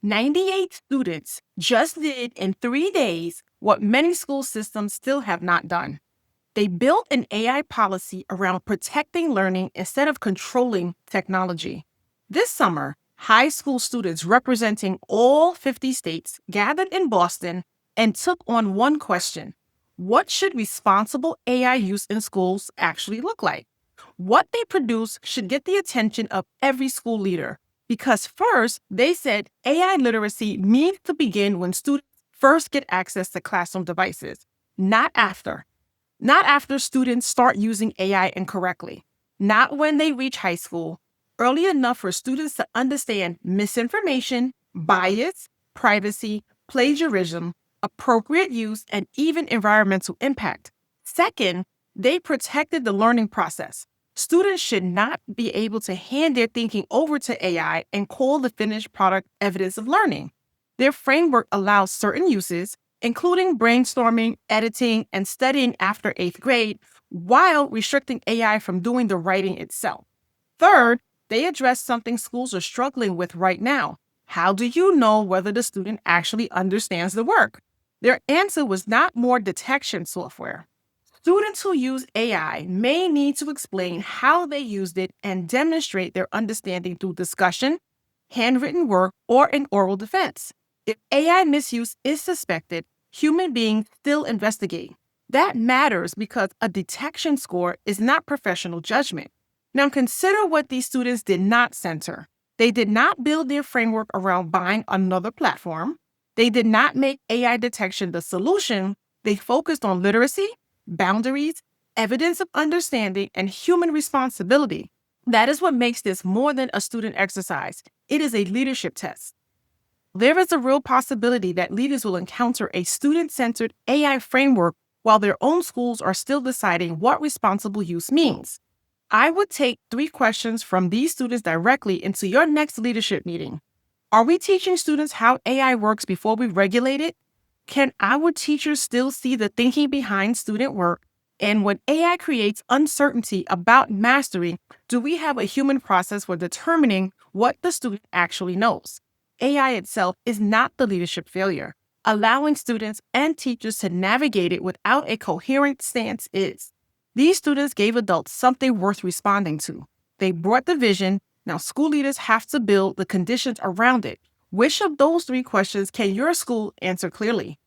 98 students just did in 3 days what many school systems still have not done. They built an AI policy around protecting learning instead of controlling technology. This summer, high school students representing all 50 states gathered in Boston and took on one question: what should responsible AI use in schools actually look like? What they produce should get the attention of every school leader. Because first, they said AI literacy needs to begin when students first get access to classroom devices, not after. Not after students start using AI incorrectly. Not when they reach high school, early enough for students to understand misinformation, bias, privacy, plagiarism, appropriate use, and even environmental impact. Second, they protected the learning process. Students should not be able to hand their thinking over to AI and call the finished product evidence of learning. Their framework allows certain uses, including brainstorming, editing, and studying after 8th grade, while restricting AI from doing the writing itself. Third, they address something schools are struggling with right now. How do you know whether the student actually understands the work? Their answer was not more detection software. Students who use AI may need to explain how they used it and demonstrate their understanding through discussion, handwritten work, or an oral defense. If AI misuse is suspected, human beings still investigate. That matters because a detection score is not professional judgment. Now consider what these students did not center. They did not build their framework around buying another platform. They did not make AI detection the solution. They focused on literacy, boundaries, evidence of understanding, and human responsibility. That is what makes this more than a student exercise. It is a leadership test. There is a real possibility that leaders will encounter a student-centered AI framework while their own schools are still deciding what responsible use means. I would take 3 questions from these students directly into your next leadership meeting. Are we teaching students how AI works before we regulate it? Can our teachers still see the thinking behind student work? And when AI creates uncertainty about mastery, do we have a human process for determining what the student actually knows? AI itself is not the leadership failure. Allowing students and teachers to navigate it without a coherent stance is. These students gave adults something worth responding to. They brought the vision. Now school leaders have to build the conditions around it. Which of those 3 questions can your school answer clearly?